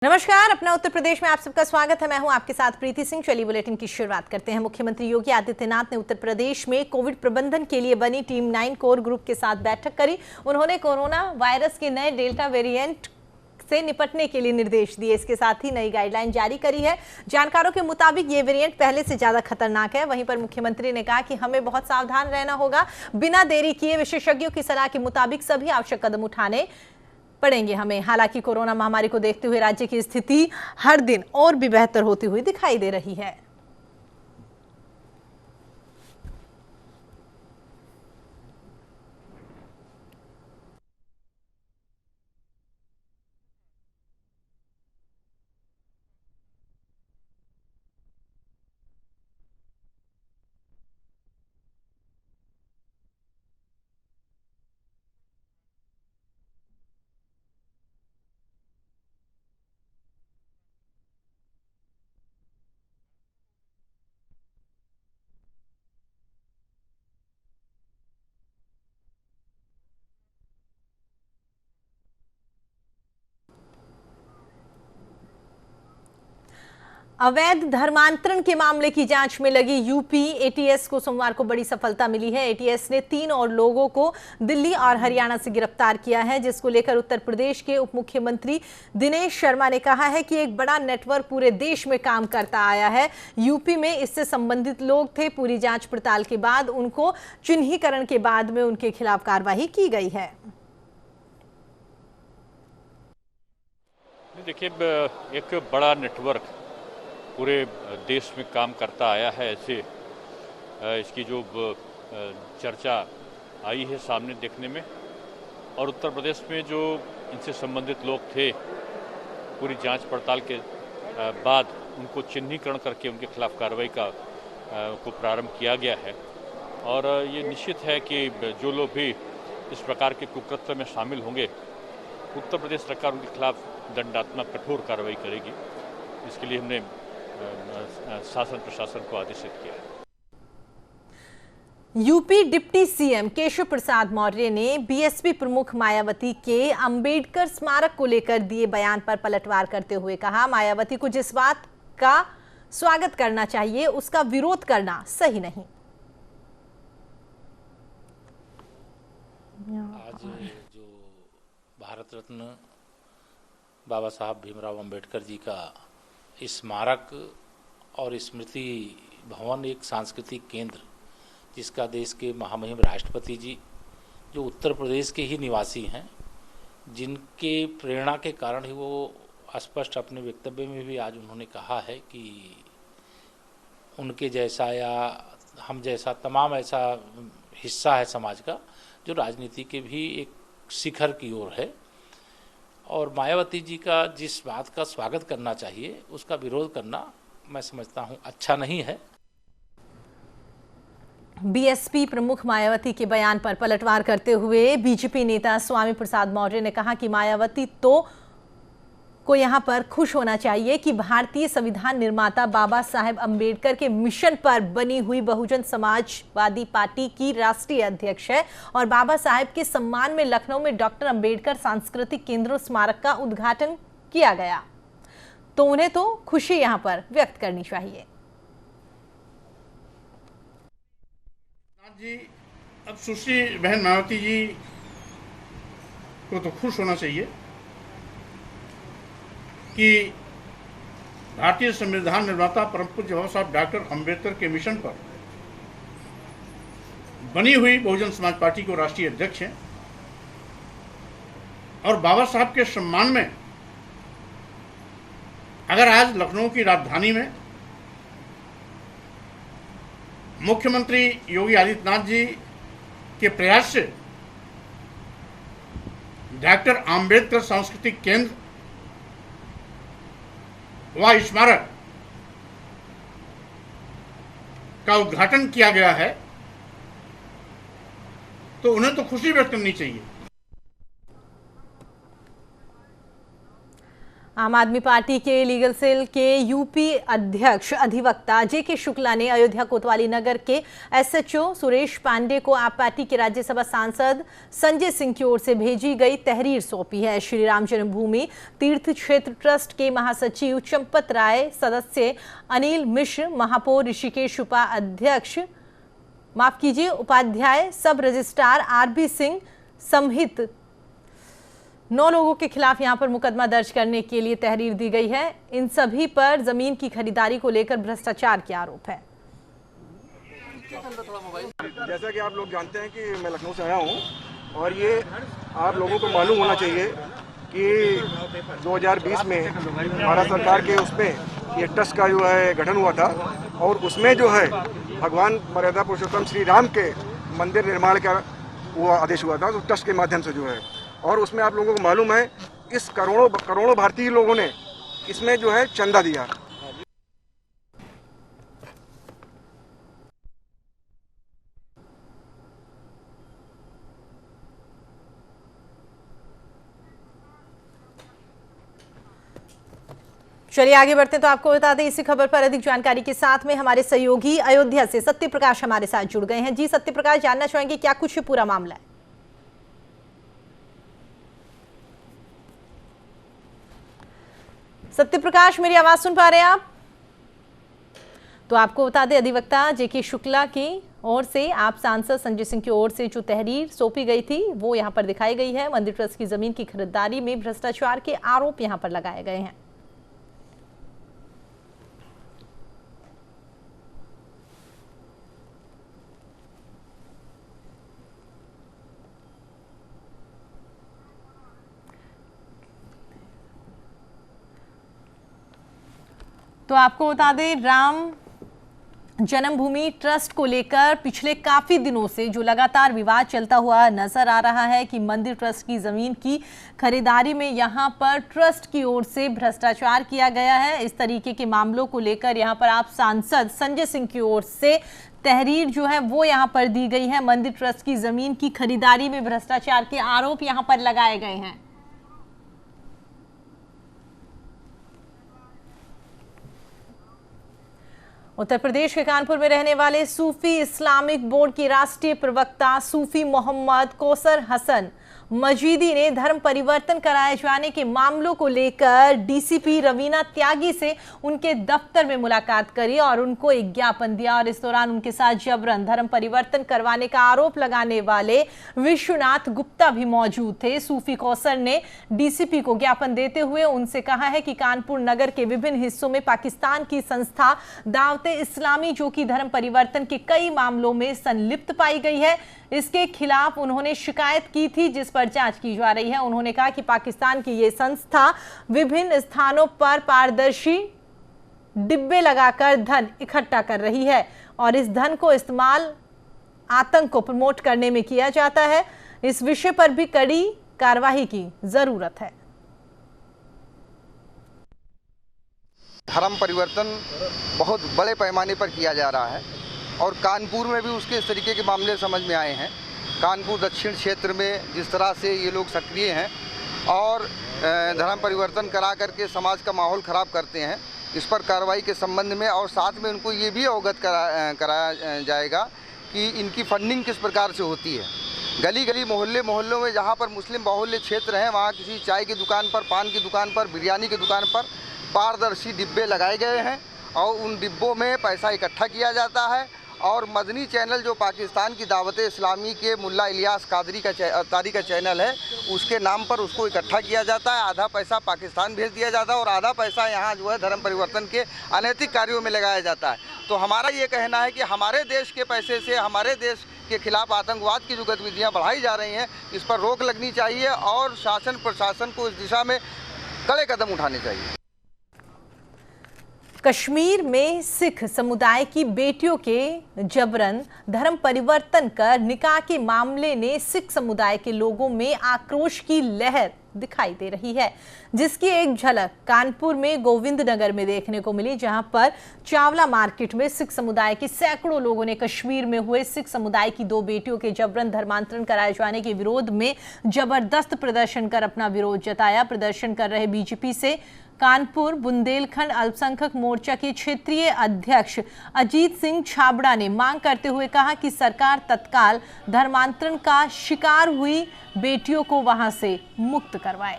नमस्कार। अपना उत्तर प्रदेश में आप सबका स्वागत है। मैं हूं आपके साथ प्रीति सिंह। चलिए बुलेटिन की शुरुआत करते हैं। मुख्यमंत्री योगी आदित्यनाथ ने उत्तर प्रदेश में कोविड प्रबंधन के लिए बनी टीम 9 कोर ग्रुप के साथ बैठक करी। उन्होंने कोरोना वायरस के नए डेल्टा वेरिएंट से निपटने के लिए निर्देश दिए। इसके साथ ही नई गाइडलाइन जारी करी है। जानकारों के मुताबिक ये वेरिएंट पहले से ज्यादा खतरनाक है। वहीं पर मुख्यमंत्री ने कहा कि हमें बहुत सावधान रहना होगा। बिना देरी किए विशेषज्ञों की सलाह के मुताबिक सभी आवश्यक कदम उठाने पड़ेंगे हमें। हालांकि कोरोना महामारी को देखते हुए राज्य की स्थिति हर दिन और भी बेहतर होती हुई दिखाई दे रही है। अवैध धर्मांतरण के मामले की जांच में लगी यूपी एटीएस को सोमवार को बड़ी सफलता मिली है। एटीएस ने 3 और लोगों को दिल्ली और हरियाणा से गिरफ्तार किया है, जिसको लेकर उत्तर प्रदेश के उप मुख्यमंत्री दिनेश शर्मा ने कहा है कि एक बड़ा नेटवर्क पूरे देश में काम करता आया है। यूपी में इससे संबंधित लोग थे। पूरी जांच पड़ताल के बाद उनको चिन्हीकरण के बाद में उनके खिलाफ कार्रवाई की गई है। देखिए, एक बड़ा नेटवर्क पूरे देश में काम करता आया है। ऐसे इसकी जो चर्चा आई है सामने देखने में, और उत्तर प्रदेश में जो इनसे संबंधित लोग थे, पूरी जांच पड़ताल के बाद उनको चिन्हीकरण करके उनके खिलाफ कार्रवाई को प्रारंभ किया गया है। और ये निश्चित है कि जो लोग भी इस प्रकार के कुकृत्य में शामिल होंगे, उत्तर प्रदेश सरकार उनके खिलाफ दंडात्मक कठोर कार्रवाई करेगी। इसके लिए हमने शासन प्रशासन को आदेशित किया है। UP deputy CM Keshav Prasad Maurya ने बीएसपी प्रमुख मायावती के अंबेडकर स्मारक को लेकर दिए बयान पर पलटवार करते हुए कहा, मायावती को जिस बात का स्वागत करना चाहिए उसका विरोध करना सही नहीं। आज जो भारत रत्न बाबा साहब भीमराव अंबेडकर जी का स्मारक और स्मृति भवन, एक सांस्कृतिक केंद्र जिसका देश के महामहिम राष्ट्रपति जी, जो उत्तर प्रदेश के ही निवासी हैं, जिनके प्रेरणा के कारण ही वो स्पष्ट अपने वक्तव्य में भी आज उन्होंने कहा है कि उनके जैसा या हम जैसा तमाम ऐसा हिस्सा है समाज का जो राजनीति के भी एक शिखर की ओर है, और मायावती जी का जिस बात का स्वागत करना चाहिए उसका विरोध करना मैं समझता हूं अच्छा नहीं है। बीएसपी प्रमुख मायावती के बयान पर पलटवार करते हुए बीजेपी नेता स्वामी प्रसाद मौर्य ने कहा कि मायावती को यहां पर खुश होना चाहिए कि भारतीय संविधान निर्माता बाबा साहेब अंबेडकर के मिशन पर बनी हुई बहुजन समाजवादी पार्टी की राष्ट्रीय अध्यक्ष है, और बाबा साहेब के सम्मान में लखनऊ में डॉक्टर अंबेडकर सांस्कृतिक केंद्र स्मारक का उद्घाटन किया गया, तो उन्हें तो खुशी यहां पर व्यक्त करनी चाहिए। जी, अब सुश्री बहन मायावती जी को तो खुश होना चाहिए कि भारतीय संविधान निर्माता परम पूज्य बाबा साहब डॉक्टर अंबेडकर के मिशन पर बनी हुई बहुजन समाज पार्टी को राष्ट्रीय अध्यक्ष हैं, और बाबा साहब के सम्मान में अगर आज लखनऊ की राजधानी में मुख्यमंत्री योगी आदित्यनाथ जी के प्रयास से डॉक्टर अंबेडकर सांस्कृतिक केंद्र व स्मारक का उद्घाटन किया गया है, तो उन्हें तो खुशी व्यक्त करनी चाहिए। आम आदमी पार्टी के लीगल सेल के यूपी अध्यक्ष अधिवक्ता जेके शुक्ला ने अयोध्या कोतवाली नगर के एसएचओ सुरेश पांडे को आप पार्टी के राज्यसभा सांसद संजय सिंह की ओर से भेजी गई तहरीर सौंपी है। श्री राम जन्मभूमि तीर्थ क्षेत्र ट्रस्ट के महासचिव चंपत राय, सदस्य अनिल मिश्र, महापौर ऋषिकेश उपाध्याय, सब रजिस्ट्रार आरबी सिंह सहित 9 लोगों के खिलाफ यहां पर मुकदमा दर्ज करने के लिए तहरीर दी गई है। इन सभी पर जमीन की खरीदारी को लेकर भ्रष्टाचार के आरोप है। जैसा कि आप लोग जानते हैं कि मैं लखनऊ से आया हूं और ये आप लोगों को मालूम होना चाहिए कि 2020 में भारत सरकार के उसमें ये ट्रस्ट का जो है गठन हुआ था और उसमें जो है भगवान मर्यादा पुरुषोत्तम श्री राम के मंदिर निर्माण का वो आदेश हुआ था, तो ट्रस्ट के माध्यम से जो है, और उसमें आप लोगों को मालूम है इस करोड़ों भारतीय लोगों ने इसमें जो है चंदा दिया। चलिए आगे बढ़ते हैं तो आपको बता दें इसी खबर पर अधिक जानकारी के साथ में हमारे सहयोगी अयोध्या से सत्य प्रकाश हमारे साथ जुड़ गए हैं। जी सत्य प्रकाश, जानना चाहेंगे क्या कुछ पूरा मामला है? सत्य प्रकाश, मेरी आवाज सुन पा रहे हैं आप? तो आपको बता दें अधिवक्ता जेके शुक्ला की ओर से आप सांसद संजय सिंह की ओर से जो तहरीर सौंपी गई थी वो यहां पर दिखाई गई है। मंदिर ट्रस्ट की जमीन की खरीदारी में भ्रष्टाचार के आरोप यहां पर लगाए गए हैं। तो आपको बता दें राम जन्मभूमि ट्रस्ट को लेकर पिछले काफी दिनों से जो लगातार विवाद चलता हुआ नजर आ रहा है कि मंदिर ट्रस्ट की जमीन की खरीदारी में यहां पर ट्रस्ट की ओर से भ्रष्टाचार किया गया है। इस तरीके के मामलों को लेकर यहां पर आप सांसद संजय सिंह की ओर से तहरीर जो है वो यहां पर दी गई है। मंदिर ट्रस्ट की जमीन की खरीदारी में भ्रष्टाचार के आरोप यहां पर लगाए गए हैं। उत्तर प्रदेश के कानपुर में रहने वाले सूफी इस्लामिक बोर्ड के राष्ट्रीय प्रवक्ता सूफी मोहम्मद कौसर हसन मजीदी ने धर्म परिवर्तन कराए जाने के मामलों को लेकर डीसीपी रवीना त्यागी से उनके दफ्तर में मुलाकात करी और उनको एक ज्ञापन दिया और इस दौरान उनके साथ जबरन धर्म परिवर्तन करवाने का आरोप लगाने वाले विश्वनाथ गुप्ता भी मौजूद थे। सूफी कौसर ने डीसीपी को ज्ञापन देते हुए उनसे कहा है कि कानपुर नगर के विभिन्न हिस्सों में पाकिस्तान की संस्था दावते इस्लामी जो कि धर्म परिवर्तन के कई मामलों में संलिप्त पाई गई है, इसके खिलाफ उन्होंने शिकायत की थी जिस पर जांच की जा रही है। उन्होंने कहा कि पाकिस्तान की ये संस्था विभिन्न स्थानों पर पारदर्शी डिब्बे लगाकर धन इकट्ठा कर रही है और इस धन को इस्तेमाल आतंक को प्रमोट करने में किया जाता है। इस विषय पर भी कड़ी कार्रवाई की जरूरत है। धर्म परिवर्तन बहुत बड़े पैमाने पर किया जा रहा है और कानपुर में भी उसके इस तरीके के मामले समझ में आए हैं। कानपुर दक्षिण क्षेत्र में जिस तरह से ये लोग सक्रिय हैं और धर्म परिवर्तन करा करके समाज का माहौल ख़राब करते हैं, इस पर कार्रवाई के संबंध में और साथ में उनको ये भी अवगत कराया जाएगा कि इनकी फंडिंग किस प्रकार से होती है। गली गली मोहल्लों में जहाँ पर मुस्लिम बाहुल्य क्षेत्र हैं वहाँ किसी चाय की दुकान पर, पान की दुकान पर, बिरयानी की दुकान पर पारदर्शी डिब्बे लगाए गए हैं और उन डिब्बों में पैसा इकट्ठा किया जाता है और मदनी चैनल जो पाकिस्तान की दावत इस्लामी के मुल्ला इलियास कादरी का चैनल है उसके नाम पर उसको इकट्ठा किया जाता है। आधा पैसा पाकिस्तान भेज दिया जाता है और आधा पैसा यहाँ जो है धर्म परिवर्तन के अनैतिक कार्यों में लगाया जाता है। तो हमारा ये कहना है कि हमारे देश के पैसे से हमारे देश के खिलाफ आतंकवाद की जो गतिविधियाँ बढ़ाई जा रही हैं इस पर रोक लगनी चाहिए और शासन प्रशासन को इस दिशा में कड़े कदम उठाने चाहिए। कश्मीर में सिख समुदाय की बेटियों के जबरन धर्म परिवर्तन कर निकाह के मामले ने सिख समुदाय के लोगों में आक्रोश की लहर दिखाई दे रही है, जिसकी एक झलक कानपुर में गोविंद नगर में देखने को मिली, जहां पर चावला मार्केट में सिख समुदाय के सैकड़ों लोगों ने कश्मीर में हुए सिख समुदाय की 2 बेटियों के जबरन धर्मांतरण कराए जाने के विरोध में जबरदस्त प्रदर्शन कर अपना विरोध जताया। प्रदर्शन कर रहे बीजेपी से कानपुर बुंदेलखंड अल्पसंख्यक मोर्चा के क्षेत्रीय अध्यक्ष अजीत सिंह छाबड़ा ने मांग करते हुए कहा कि सरकार तत्काल धर्मांतरण का शिकार हुई बेटियों को वहां से मुक्त करवाए।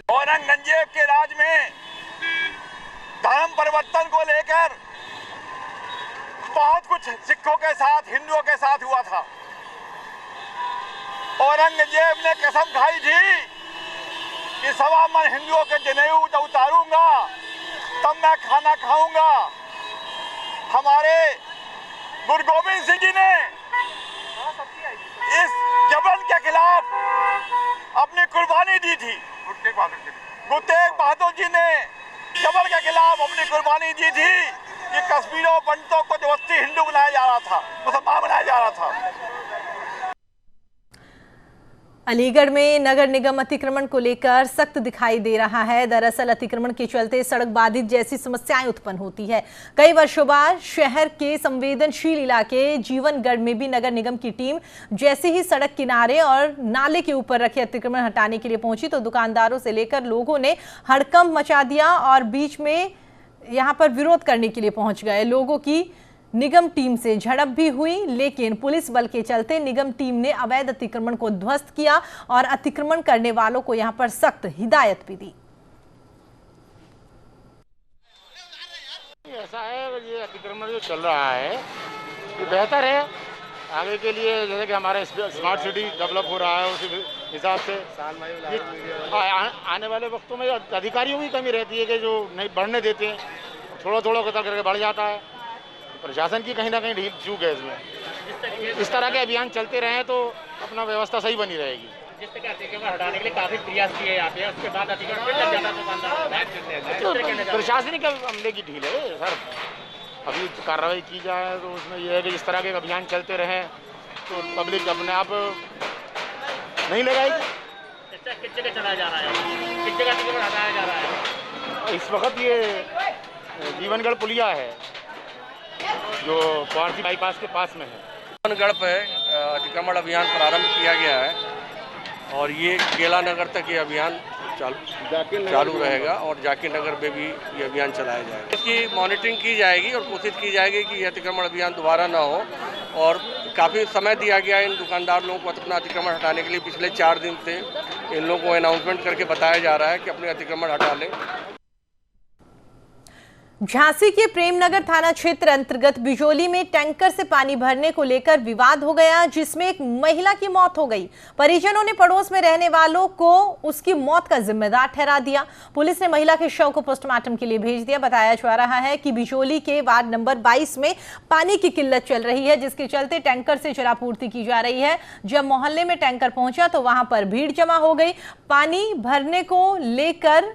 औरंगजेब के राज में धर्म परिवर्तन को लेकर बहुत कुछ सिखों के साथ, हिंदुओं के साथ हुआ था। औरंगजेब ने कसम खाई थी कि 1.25 मन हिंदुओं के जनेऊ जब उतारूंगा तब मैं खाना खाऊंगा। हमारे गुरु गोविंद सिंह जी ने इस जबरन के खिलाफ अपनी कुर्बानी दी थी। गुरु तेग बहादुर जी ने जबर के खिलाफ अपनी कुर्बानी दी थी कि कश्मीरों पंडितों को जबरदस्ती हिंदू बनाया जा रहा था, मुसलमान बनाया जा रहा था। अलीगढ़ में नगर निगम अतिक्रमण को लेकर सख्त दिखाई दे रहा है। दरअसल अतिक्रमण के चलते सड़क बाधित जैसी समस्याएं उत्पन्न होती है। कई वर्षों बाद शहर के संवेदनशील इलाके जीवनगढ़ में भी नगर निगम की टीम जैसे ही सड़क किनारे और नाले के ऊपर रखे अतिक्रमण हटाने के लिए पहुंची तो दुकानदारों से लेकर लोगों ने हड़कंप मचा दिया और बीच में यहां पर विरोध करने के लिए पहुंच गए। लोगों की निगम टीम से झड़प भी हुई, लेकिन पुलिस बल के चलते निगम टीम ने अवैध अतिक्रमण को ध्वस्त किया और अतिक्रमण करने वालों को यहां पर सख्त हिदायत भी दी। ऐसा है, ये अतिक्रमण जो चल रहा है ये बेहतर है आगे के लिए। जैसे कि हमारा स्मार्ट सिटी डेवलप हो रहा है, उसी हिसाब से आने वाले वक्तों में अधिकारियों की कमी रहती है कि जो नहीं बढ़ने देते हैं, थोड़ा थोड़ा करके बढ़ जाता है। प्रशासन की कहीं ना कहीं ढील चूक है इसमें। इस तरह के अभियान चलते रहे तो अपना व्यवस्था सही बनी रहेगी। जिस तरह अतिक्रमण हटाने के लिए काफी प्रयास किए जाते हैं, उसके बाद अतिक्रमण फिर लग जाता दुकानदार। प्रशासनिक अमले की ढील है सर। अभी कार्रवाई की जाए तो उसमें यह है कि इस तरह के अभियान चलते रहे तो पब्लिक अपने आप नहीं लगाएगी। किस जगह चलाया जा रहा है, किस जगह अतिक्रमण हटाया जा रहा है? इस वक्त ये जीवनगढ़ पुलिया है जो पारसी बाईपास के पास में है। जीवनगढ़ पे अतिक्रमण अभियान प्रारंभ किया गया है और ये केला नगर तक ये अभियान चालू रहेगा और जाकिर नगर में भी ये अभियान चलाया जाएगा। इसकी मॉनिटरिंग की जाएगी और कोशिश की जाएगी कि ये अतिक्रमण अभियान दोबारा ना हो। और काफ़ी समय दिया गया इन दुकानदार लोगों को अपना अतिक्रमण हटाने के लिए। पिछले 4 दिन से इन लोगों को अनाउंसमेंट करके बताया जा रहा है कि अपने अतिक्रमण हटा लें। झांसी के प्रेमनगर थाना क्षेत्र अंतर्गत बिजोली में टैंकर से पानी भरने को लेकर विवाद हो गया, जिसमें एक महिला की मौत हो गई। परिजनों ने पड़ोस में रहने वालों को उसकी मौत का जिम्मेदार ठहरा दिया। पुलिस ने महिला के शव को पोस्टमार्टम के लिए भेज दिया। बताया जा रहा है कि बिजोली के वार्ड नंबर 22 में पानी की किल्लत चल रही है, जिसके चलते टैंकर से जलापूर्ति की जा रही है। जब मोहल्ले में टैंकर पहुंचा तो वहां पर भीड़ जमा हो गई। पानी भरने को लेकर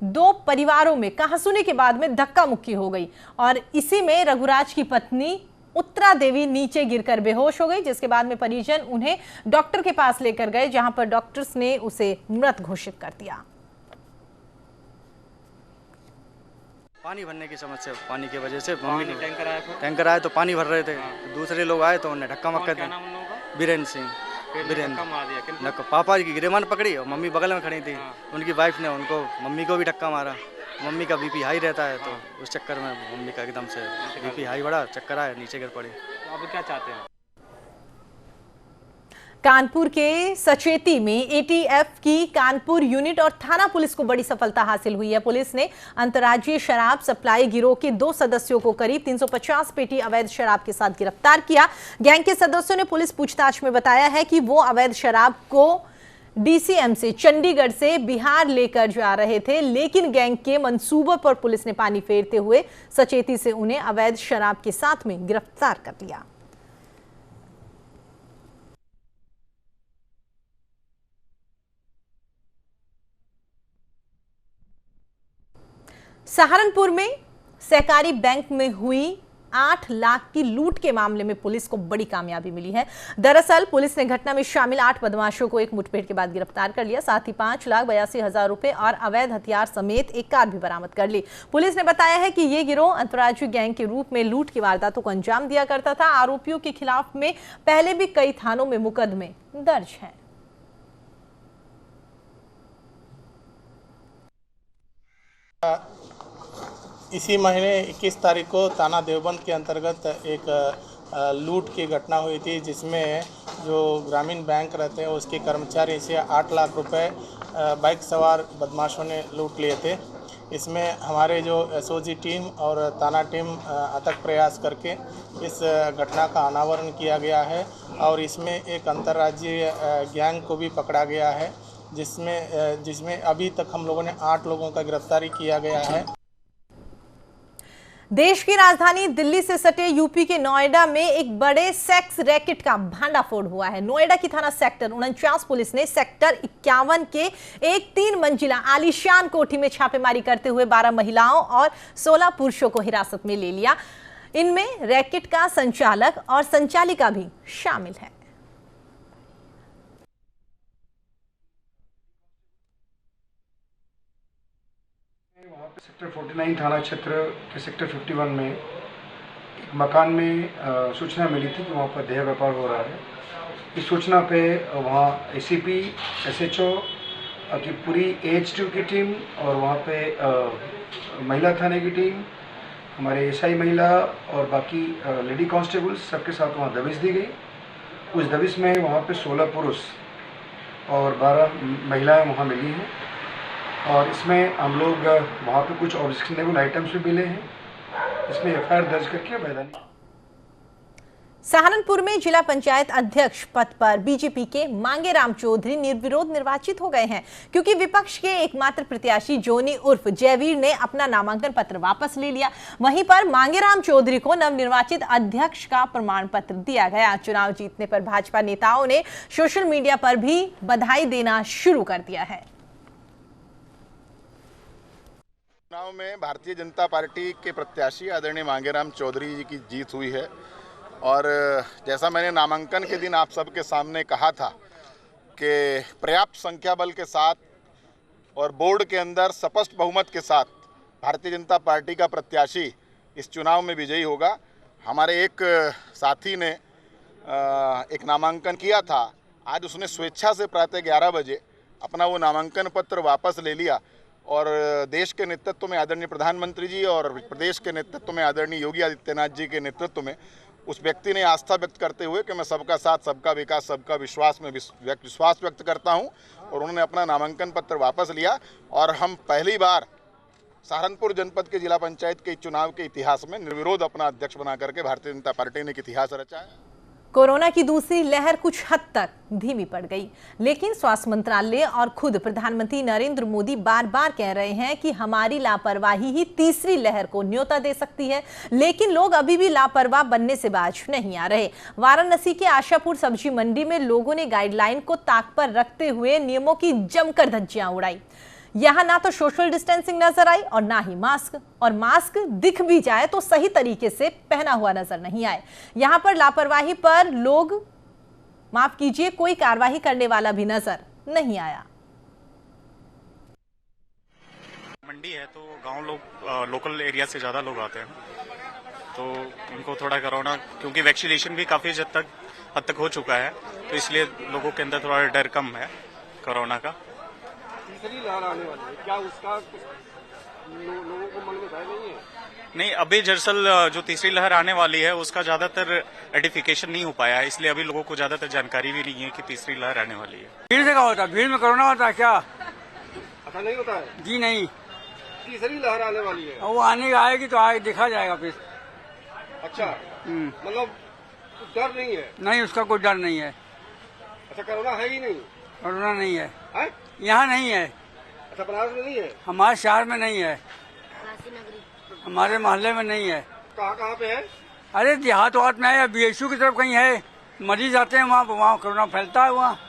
2 परिवारों में कहासुनी के बाद में धक्का मुक्की हो गई और इसी में रघुराज की पत्नी उत्तरा देवी नीचे गिरकर बेहोश हो गई, जिसके बाद में परिजन उन्हें डॉक्टर के पास लेकर गए, जहां पर डॉक्टर्स ने उसे मृत घोषित कर दिया। पानी भरने की समस्या, पानी की वजह से मम्मी ने टैंकर आया तो पानी भर रहे थे। दूसरे लोग आए तो उन्हें धक्का मक्का दिया। बीरेंद्र सिंह, पापा की गिरेबान पकड़ी और मम्मी बगल में खड़ी थी। उनकी वाइफ ने उनको, मम्मी को भी धक्का मारा। मम्मी का बीपी हाई रहता है तो उस चक्कर में मम्मी का एकदम से बीपी हाई बढ़ा, चक्कर आया, नीचे गिर पड़ी। अब क्या चाहते हैं? कानपुर के सचेती में एटीएफ की कानपुर यूनिट और थाना पुलिस को बड़ी सफलता हासिल हुई है। पुलिस ने अंतर्राज्यीय शराब सप्लाई गिरोह के 2 सदस्यों को करीब 350 पेटी अवैध शराब के साथ गिरफ्तार किया। गैंग के सदस्यों ने पुलिस पूछताछ में बताया है कि वो अवैध शराब को डीसीएम से चंडीगढ़ से बिहार लेकर जा रहे थे, लेकिन गैंग के मंसूबों पर पुलिस ने पानी फेरते हुए सचेती से उन्हें अवैध शराब के साथ में गिरफ्तार कर लिया। सहारनपुर में सहकारी बैंक में हुई 8 लाख की लूट के मामले में पुलिस को बड़ी कामयाबी मिली है। दरअसल पुलिस ने घटना में शामिल 8 बदमाशों को एक मुठभेड़ के बाद गिरफ्तार कर लिया। साथ ही 5,82,000 रुपए और अवैध हथियार समेत एक कार भी बरामद कर ली। पुलिस ने बताया है कि ये गिरोह अंतर्राज्यीय गैंग के रूप में लूट की वारदातों को अंजाम दिया करता था। आरोपियों के खिलाफ में पहले भी कई थानों में मुकदमे दर्ज हैं। इसी महीने 21 तारीख को थाना देवबंद के अंतर्गत एक लूट की घटना हुई थी, जिसमें जो ग्रामीण बैंक रहते हैं उसके कर्मचारी से 8 लाख रुपए बाइक सवार बदमाशों ने लूट लिए थे। इसमें हमारे जो एसओजी टीम और थाना टीम अथक प्रयास करके इस घटना का अनावरण किया गया है और इसमें एक अंतर्राज्यीय गैंग को भी पकड़ा गया है, जिसमें अभी तक हम लोगों ने 8 लोगों का गिरफ्तारी किया गया है। देश की राजधानी दिल्ली से सटे यूपी के नोएडा में एक बड़े सेक्स रैकेट का भांडाफोड़ हुआ है। नोएडा की थाना सेक्टर 49 पुलिस ने सेक्टर 51 के एक 3 मंजिला आलीशान कोठी में छापेमारी करते हुए 12 महिलाओं और 16 पुरुषों को हिरासत में ले लिया। इनमें रैकेट का संचालक और संचालिका भी शामिल है। सेक्टर 49 थाना क्षेत्र के सेक्टर 51 में एक मकान में सूचना मिली थी कि वहाँ पर देह व्यापार हो रहा है। इस सूचना पे वहाँ एसीपी, एसएचओ की पूरी AH2 की टीम और वहाँ पे महिला थाने की टीम, हमारे एसआई महिला और बाकी लेडी कांस्टेबल्स सबके साथ वहाँ दबिश दी गई। उस दबिश में वहाँ पे 16 पुरुष और 12 महिलाएं वहाँ मिली हैं और इसमें हम लोग वहाँ पे कुछ ऑब्जेक्शनेबल आइटम्स भी मिले हैं। इसमें एफआईआर दर्ज करके वैधानिक। सहारनपुर में जिला पंचायत अध्यक्ष पद पर बीजेपी के मांगेराम चौधरी निर्विरोध निर्वाचित हो गए हैं, क्योंकि विपक्ष के एकमात्र प्रत्याशी जोनी उर्फ जयवीर ने अपना नामांकन पत्र वापस ले लिया। वहीं पर मांगेराम चौधरी को नवनिर्वाचित अध्यक्ष का प्रमाण पत्र दिया गया। चुनाव जीतने पर भाजपा नेताओं ने सोशल मीडिया पर भी बधाई देना शुरू कर दिया है। चुनाव में भारतीय जनता पार्टी के प्रत्याशी आदरणीय मांगेराम चौधरी जी की जीत हुई है और जैसा मैंने नामांकन के दिन आप सबके सामने कहा था कि पर्याप्त संख्या बल के साथ और बोर्ड के अंदर स्पष्ट बहुमत के साथ भारतीय जनता पार्टी का प्रत्याशी इस चुनाव में विजयी होगा। हमारे एक साथी ने एक नामांकन किया था, आज उसने स्वेच्छा से प्रातः 11 बजे अपना वो नामांकन पत्र वापस ले लिया और देश के नेतृत्व में आदरणीय प्रधानमंत्री जी और प्रदेश के नेतृत्व में आदरणीय योगी आदित्यनाथ जी के नेतृत्व में उस व्यक्ति ने आस्था व्यक्त करते हुए कि मैं सबका साथ, सबका विकास, सबका विश्वास में विश्वास व्यक्त करता हूं और उन्होंने अपना नामांकन पत्र वापस लिया और हम पहली बार सहारनपुर जनपद के जिला पंचायत के चुनाव के इतिहास में निर्विरोध अपना अध्यक्ष बना करके भारतीय जनता पार्टी ने एक इतिहास रचा है। कोरोना की दूसरी लहर कुछ हद तक धीमी पड़ गई, लेकिन स्वास्थ्य मंत्रालय और खुद प्रधानमंत्री नरेंद्र मोदी बार बार कह रहे हैं कि हमारी लापरवाही ही तीसरी लहर को न्योता दे सकती है, लेकिन लोग अभी भी लापरवाह बनने से बाज नहीं आ रहे। वाराणसी के आशापुर सब्जी मंडी में लोगों ने गाइडलाइन को ताक पर रखते हुए नियमों की जमकर धज्जियां उड़ाई। यहां ना तो सोशल डिस्टेंसिंग नजर आई और ना ही मास्क, और मास्क दिख भी जाए तो सही तरीके से पहना हुआ नजर नहीं आए। यहां पर लापरवाही पर लोग, माफ कीजिए, कोई कार्रवाई करने वाला भी नजर नहीं आया। मंडी है तो गांव लोग, लोकल एरिया से ज्यादा लोग आते हैं, तो उनको थोड़ा कोरोना, क्योंकि वैक्सीनेशन भी काफी हद तक हो चुका है, तो इसलिए लोगों के अंदर थोड़ा डर कम है कोरोना का। तीसरी लहर आने वाली है, क्या उसका लोगों को मन में भय नहीं है? नहीं, अभी दरअसल जो तीसरी लहर आने वाली है उसका ज्यादातर आइडेंटिफिकेशन नहीं हो पाया है, इसलिए अभी लोगों को ज्यादातर जानकारी भी नहीं है कि तीसरी लहर आने वाली है। भीड़ से क्या होता है? भीड़ में कोरोना होता है क्या? ऐसा नहीं होता है जी नहीं, तीसरी लहर आने वाली है। वो आएगी तो आगे देखा जाएगा फिर। अच्छा, मतलब डर नहीं है? नहीं, उसका कोई डर नहीं है। अच्छा, कोरोना है ही नहीं? कोरोना नहीं है, यहाँ नहीं है। अच्छा, बनारस में नहीं है? हमारे शहर में नहीं है, हमारे मोहल्ले में नहीं है। कहाँ पे है? अरे देहात वात में है या BHU की तरफ कहीं है, मरीज आते हैं वहाँ कोरोना फैलता है। वहाँ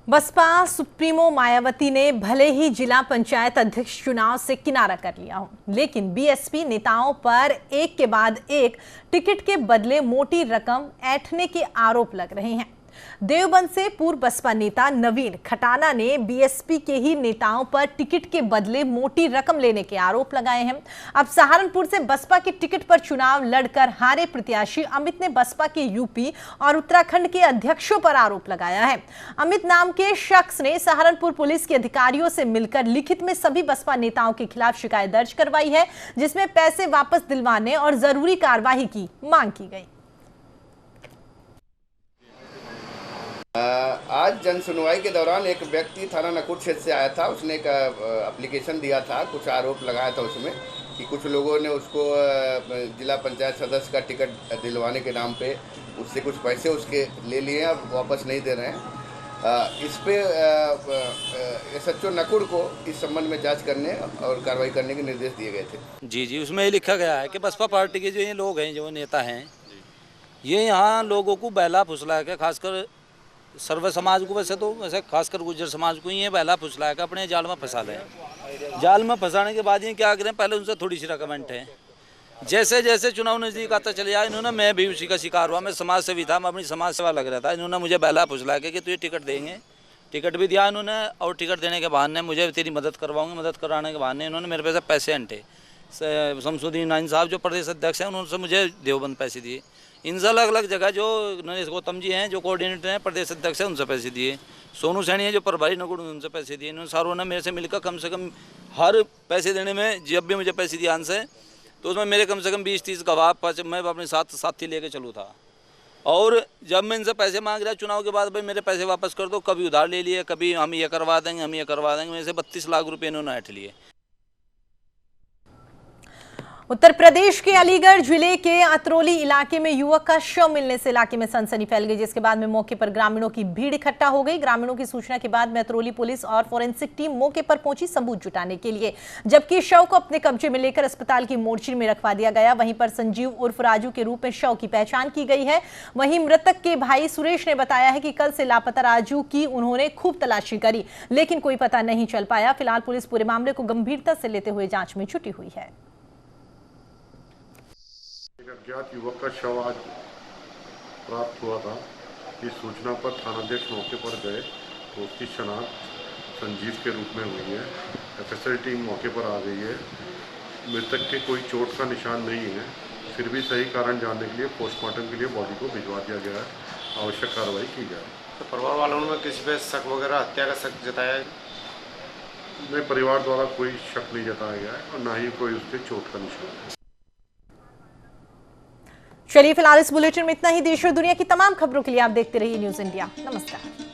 बसपा सुप्रीमो मायावती ने भले ही जिला पंचायत अध्यक्ष चुनाव से किनारा कर लिया हो, लेकिन BSP नेताओं पर एक के बाद एक टिकट के बदले मोटी रकम ऐंठने के आरोप लग रहे हैं। देवबंद से पूर्व बसपा नेता नवीन खटाना ने बीएसपी के ही नेताओं पर टिकट के बदले मोटी रकम लेने के आरोप लगाए हैं। अब सहारनपुर से बसपा के टिकट पर चुनाव लड़कर हारे प्रत्याशी अमित ने बसपा के यूपी और उत्तराखंड के अध्यक्षों पर आरोप लगाया है। अमित नाम के शख्स ने सहारनपुर पुलिस के अधिकारियों से मिलकर लिखित में सभी बसपा नेताओं के खिलाफ शिकायत दर्ज करवाई है, जिसमें पैसे वापस दिलवाने और जरूरी कार्रवाई की मांग की गई। आज जन सुनवाई के दौरान एक व्यक्ति थाना नकुट क्षेत्र से आया था। उसने एक एप्लीकेशन दिया था, कुछ आरोप लगाया था उसमें कि कुछ लोगों ने उसको जिला पंचायत सदस्य का टिकट दिलवाने के नाम पे उससे कुछ पैसे उसके ले लिए, अब वापस नहीं दे रहे हैं। इस पे SHO नकुट को इस संबंध में जांच करने और कार्रवाई करने के निर्देश दिए गए थे। जी, उसमें लिखा गया है कि बसपा पार्टी के जो ये लोग हैं, जो नेता हैं, ये यहाँ लोगों को बहला फुसला के, खासकर सर्व समाज को, वैसे खासकर गुर्जर समाज को ये बहला फुसला है कि अपने जाल में फंसा लें। जाल में फंसाने के बाद ये क्या करें, पहले उनसे थोड़ी सी रिकमेंड है। जैसे जैसे चुनाव नज़दीक आता चले जाए, इन्होंने, मैं भी उसी का शिकार हुआ, मैं समाज सेवी था, मैं अपनी समाज सेवा लग रहा था। इन्होंने मुझे बहला फुसला के कि तुझे टिकट देंगे, टिकट भी दिया इन्होंने, और टिकट देने के बहाने मुझे तेरी मदद करवाऊंगे, मदद कराने के बहाने इन्होंने मेरे पे पैसे अंटे। शमसुद्दीन नाइन साहब जो प्रदेश अध्यक्ष हैं, उन्होंने मुझे देवबंद पैसे दिए। इनसे अलग अलग जगह जो नरेश गौतम जी हैं, जो कोऑर्डिनेटर हैं, प्रदेश अध्यक्ष हैं, उनसे पैसे दिए। सोनू सैनी है जो प्रभारी नकुट, उनसे पैसे दिए। इन्होंने सारों ने मेरे से मिलकर कम से कम हर पैसे देने में, जब भी मुझे पैसे दिया से, तो उसमें मेरे कम से कम 20-30 गवाह मैं अपने साथ साथी लेके चलूँ था। और जब मैं इनसे पैसे मांग रहा चुनाव के बाद, भाई मेरे पैसे वापस कर दो, कभी उधार ले लिए, कभी हम ये करवा देंगे, हम ये करवा देंगे। मेरे से 32 लाख रुपये इन्होंने ऐंठ लिए। उत्तर प्रदेश के अलीगढ़ जिले के अतरौली इलाके में युवक का शव मिलने से इलाके में सनसनी फैल गई, जिसके बाद में मौके पर ग्रामीणों की भीड़ इकट्ठा हो गई। ग्रामीणों की सूचना के बाद में अतरौली पुलिस और फोरेंसिक टीम मौके पर पहुंची सबूत जुटाने के लिए, जबकि शव को अपने कब्जे में लेकर अस्पताल की मोर्चरी में रखवा दिया गया। वहीं पर संजीव उर्फ राजू के रूप में शव की पहचान की गई है। वहीं मृतक के भाई सुरेश ने बताया है कि कल से लापता राजू की उन्होंने खूब तलाशी करी, लेकिन कोई पता नहीं चल पाया। फिलहाल पुलिस पूरे मामले को गंभीरता से लेते हुए जांच में जुटी हुई है। एक अज्ञात युवक का शव आज प्राप्त हुआ था। इस सूचना पर थानाध्यक्ष मौके पर गए तो उसकी शनाख्त संजीव के रूप में हुई है। FSL टीम मौके पर आ गई है। मृतक के कोई चोट का निशान नहीं है, फिर भी सही कारण जानने के लिए पोस्टमार्टम के लिए बॉडी को भिजवा दिया गया है। आवश्यक कार्रवाई की जाए। तो परिवार वालों ने किसी पे शक वगैरह, हत्या का शक जताया है? नहीं, परिवार द्वारा कोई शक नहीं जताया गया है और न ही कोई उसके चोट का निशान है। चलिए फिलहाल इस बुलेटिन में इतना ही। देश और दुनिया की तमाम खबरों के लिए आप देखते रहिए न्यूज़ इंडिया। नमस्कार।